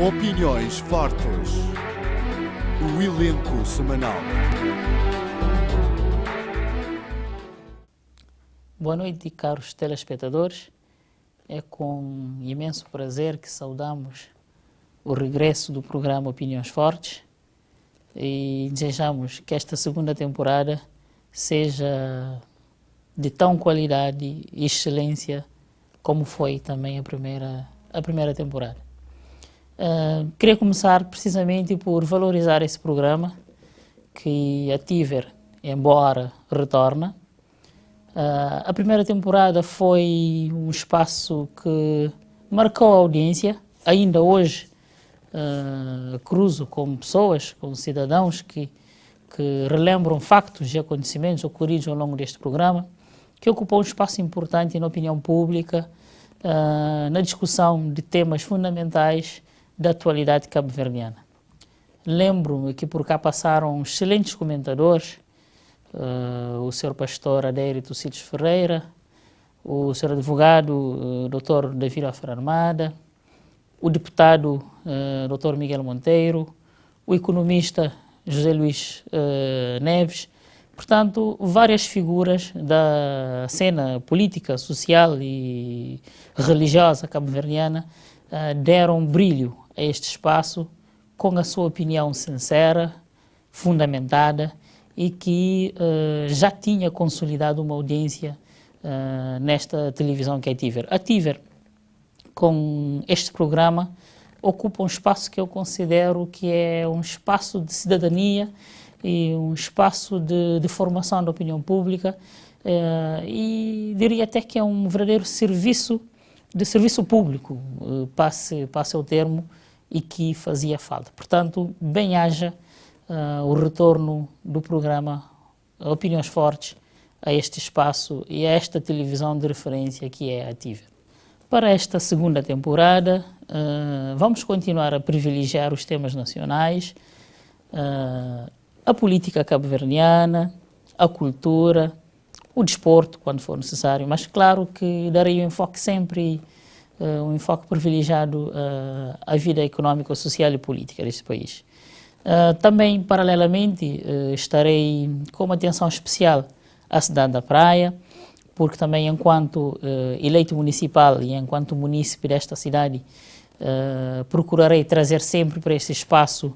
Opiniões fortes. O elenco semanal. Boa noite, caros telespectadores. É com imenso prazer que saudamos o regresso do programa Opiniões Fortes e desejamos que esta segunda temporada seja de tão qualidade e excelência como foi também a primeira temporada. Queria começar precisamente por valorizar esse programa que a TIVER, embora retorna. A primeira temporada foi um espaço que marcou a audiência. Ainda hoje cruzo com pessoas, com cidadãos que relembram factos e acontecimentos ocorridos ao longo deste programa, que ocupou um espaço importante na opinião pública, na discussão de temas fundamentais da atualidade cabo-verdiana. Lembro-me que por cá passaram excelentes comentadores, o Sr. Pastor Adérito Cides Ferreira, o Sr. Advogado Dr. David Afra Armada, o Deputado Dr. Miguel Monteiro, o Economista José Luís Neves. Portanto, várias figuras da cena política, social e religiosa cabo-verdiana deram brilho a este espaço com a sua opinião sincera, fundamentada e que já tinha consolidado uma audiência nesta televisão que é a TIVER. A TIVER, com este programa, ocupa um espaço que eu considero que é um espaço de cidadania e um espaço de formação da opinião pública e diria até que é um verdadeiro serviço público, passe o termo, e que fazia falta. Portanto, bem haja o retorno do programa Opiniões Fortes a este espaço e a esta televisão de referência que é a TIVER. Para esta segunda temporada, vamos continuar a privilegiar os temas nacionais, a política cabo-verdiana, a cultura, o desporto, quando for necessário, mas claro que darei um enfoque sempre, um enfoque privilegiado à vida económica, social e política deste país. Também, paralelamente, estarei com uma atenção especial à cidade da Praia, porque também, enquanto eleito municipal e enquanto munícipe desta cidade, procurarei trazer sempre para este espaço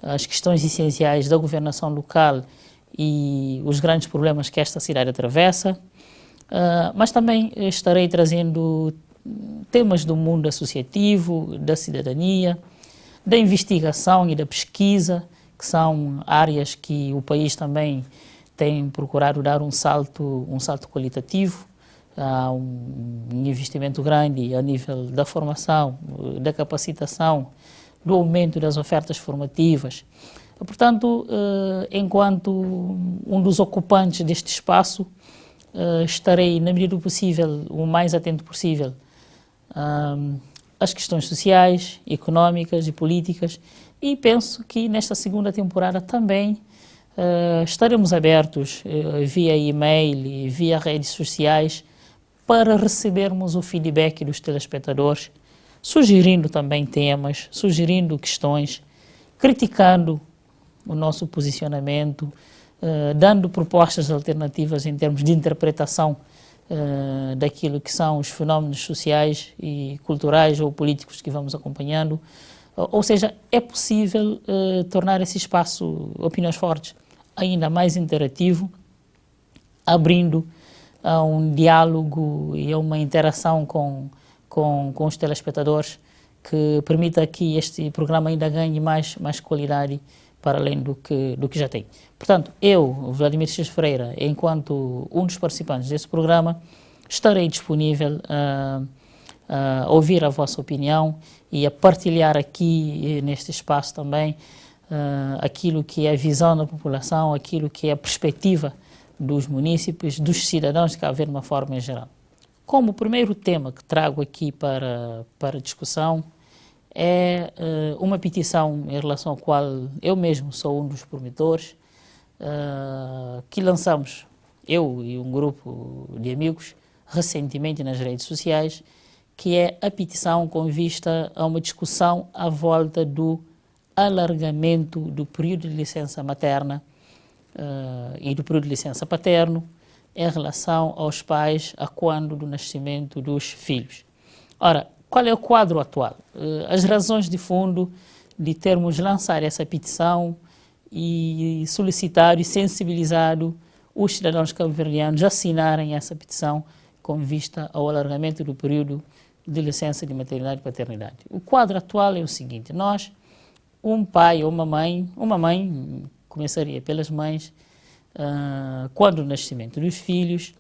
as questões essenciais da governação local e os grandes problemas que esta cidade atravessa, mas também estarei trazendo temas do mundo associativo, da cidadania, da investigação e da pesquisa, que são áreas que o país também tem procurado dar um salto qualitativo. Há um investimento grande a nível da formação, da capacitação, do aumento das ofertas formativas. Portanto, enquanto um dos ocupantes deste espaço, estarei, na medida do possível, o mais atento possível às questões sociais, económicas e políticas, e penso que nesta segunda temporada também estaremos abertos via e-mail e via redes sociais para recebermos o feedback dos telespectadores, sugerindo também temas, sugerindo questões, criticando o nosso posicionamento, dando propostas alternativas em termos de interpretação daquilo que são os fenómenos sociais e culturais ou políticos que vamos acompanhando. Ou seja, é possível tornar esse espaço Opiniões Fortes ainda mais interativo, abrindo a um diálogo e a uma interação com os telespectadores que permita que este programa ainda ganhe mais qualidade para além do que já tem. Portanto, eu, Vladimir Cides Ferreira, enquanto um dos participantes desse programa, estarei disponível a ouvir a vossa opinião e a partilhar aqui neste espaço também aquilo que é a visão da população, aquilo que é a perspectiva dos munícipes, dos cidadãos de Cabo Verde de uma forma em geral. Como o primeiro tema que trago aqui para discussão é uma petição em relação ao qual eu mesmo sou um dos promotores, que lançamos, eu e um grupo de amigos, recentemente nas redes sociais, que é a petição com vista a uma discussão à volta do alargamento do período de licença materna e do período de licença paterno em relação aos pais a quando do nascimento dos filhos. Ora, qual é o quadro atual? As razões de fundo de termos lançado essa petição e solicitado e sensibilizado os cidadãos cabo-verdianos a assinarem essa petição com vista ao alargamento do período de licença de maternidade e paternidade. O quadro atual é o seguinte: nós, um pai ou uma mãe, começaria pelas mães, quando o nascimento dos filhos,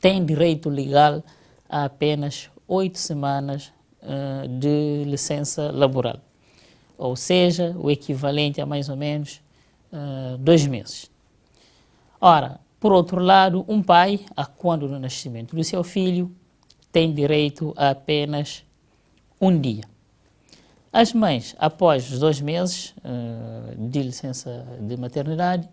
tem direito legal a apenas 8 semanas de licença laboral, ou seja, o equivalente a mais ou menos 2 meses. Ora, por outro lado, um pai, a quando do nascimento do seu filho, tem direito a apenas 1 dia. As mães, após os 2 meses de licença de maternidade,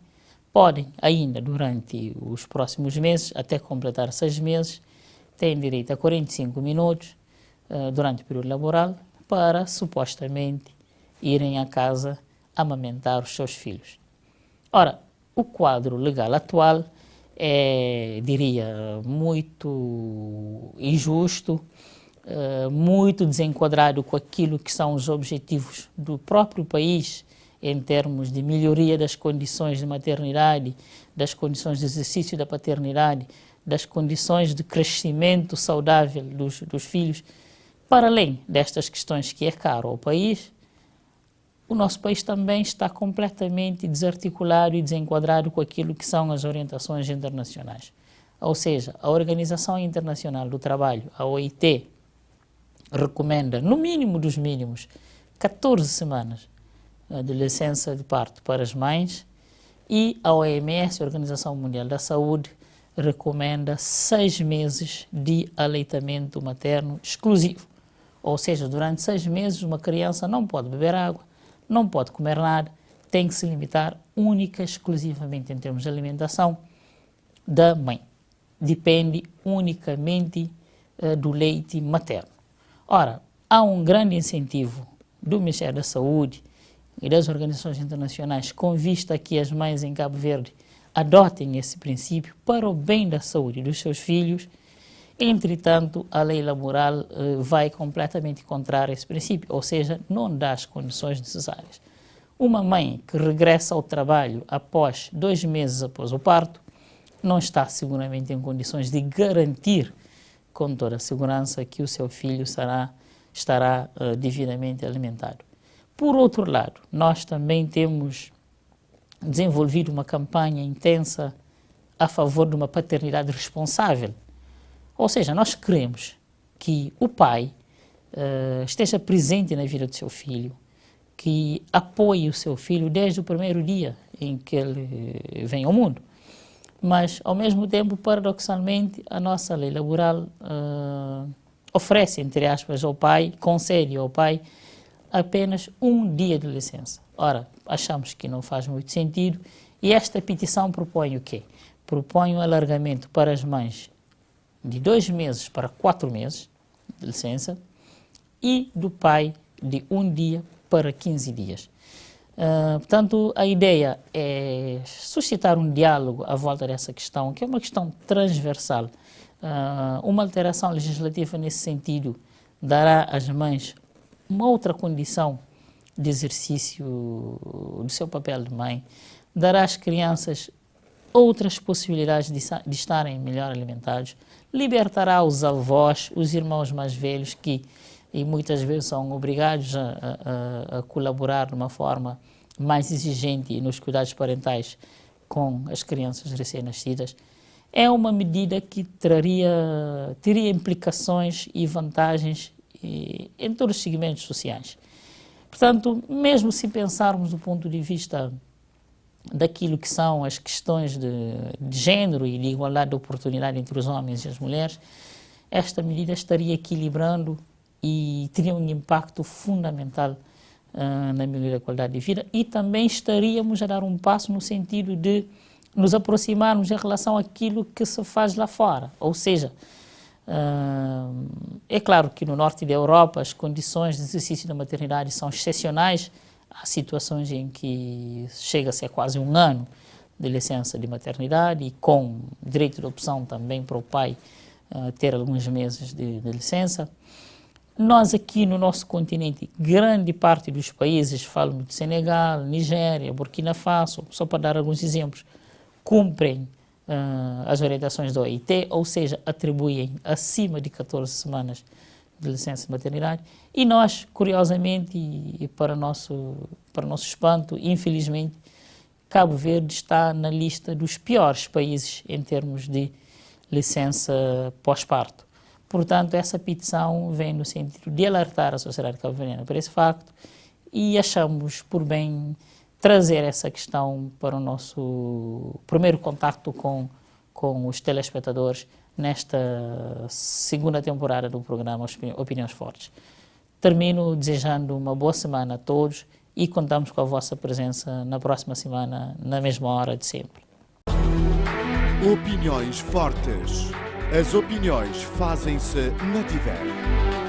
podem ainda, durante os próximos meses, até completar 6 meses, têm direito a 45 minutos durante o período laboral para, supostamente, irem à casa amamentar os seus filhos. Ora, o quadro legal atual é, diria, muito injusto, muito desenquadrado com aquilo que são os objetivos do próprio país em termos de melhoria das condições de maternidade, das condições de exercício da paternidade, das condições de crescimento saudável dos filhos. Para além destas questões que é caro ao país, o nosso país também está completamente desarticulado e desenquadrado com aquilo que são as orientações internacionais. Ou seja, a Organização Internacional do Trabalho, a OIT, recomenda, no mínimo dos mínimos, 14 semanas de licença de parto para as mães, e a OMS, a Organização Mundial da Saúde, recomenda 6 meses de aleitamento materno exclusivo. Ou seja, durante 6 meses uma criança não pode beber água, não pode comer nada, tem que se limitar única e exclusivamente em termos de alimentação da mãe. Depende unicamente do leite materno. Ora, há um grande incentivo do Ministério da Saúde e das organizações internacionais com vista a que as mães em Cabo Verde adotem esse princípio para o bem da saúde dos seus filhos. Entretanto, a lei laboral vai completamente contrária a esse princípio, ou seja, não dá as condições necessárias. Uma mãe que regressa ao trabalho após 2 meses após o parto não está seguramente em condições de garantir com toda a segurança que o seu filho estará devidamente alimentado. Por outro lado, nós também temos desenvolvido uma campanha intensa a favor de uma paternidade responsável. Ou seja, nós queremos que o pai esteja presente na vida do seu filho, que apoie o seu filho desde o primeiro dia em que ele vem ao mundo. Mas, ao mesmo tempo, paradoxalmente, a nossa lei laboral oferece, entre aspas, ao pai, concede ao pai apenas 1 dia de licença. Ora, achamos que não faz muito sentido e esta petição propõe o quê? Propõe um alargamento para as mães de 2 meses para 4 meses de licença e do pai de 1 dia para 15 dias. Portanto, a ideia é suscitar um diálogo à volta dessa questão, que é uma questão transversal. Uma alteração legislativa nesse sentido dará às mães uma outra condição de exercício do seu papel de mãe, dará às crianças outras possibilidades de estarem melhor alimentados, libertará os avós, os irmãos mais velhos que e muitas vezes são obrigados a colaborar de uma forma mais exigente nos cuidados parentais com as crianças recém-nascidas. É uma medida que teria implicações e vantagens em todos os segmentos sociais. Portanto, mesmo se pensarmos do ponto de vista daquilo que são as questões de género e de igualdade de oportunidade entre os homens e as mulheres, esta medida estaria equilibrando e teria um impacto fundamental na melhoria da qualidade de vida e também estaríamos a dar um passo no sentido de nos aproximarmos em relação àquilo que se faz lá fora. Ou seja, É claro que no norte da Europa as condições de exercício da maternidade são excepcionais. Há situações em que chega-se a quase um ano de licença de maternidade e com direito de opção também para o pai ter alguns meses de licença. Nós aqui no nosso continente, grande parte dos países, falo de Senegal, Nigéria, Burkina Faso, só para dar alguns exemplos, cumprem as orientações da OIT, ou seja, atribuem acima de 14 semanas de licença de maternidade. E nós, curiosamente, e para nosso espanto, infelizmente, Cabo Verde está na lista dos piores países em termos de licença pós-parto. Portanto, essa petição vem no sentido de alertar a sociedade cabo-verdiana para esse facto e achamos por bem trazer essa questão para o nosso primeiro contacto com os telespectadores nesta segunda temporada do programa Opiniões Fortes. Termino desejando uma boa semana a todos e contamos com a vossa presença na próxima semana, na mesma hora de sempre. Opiniões Fortes. As opiniões fazem-se na Tiver.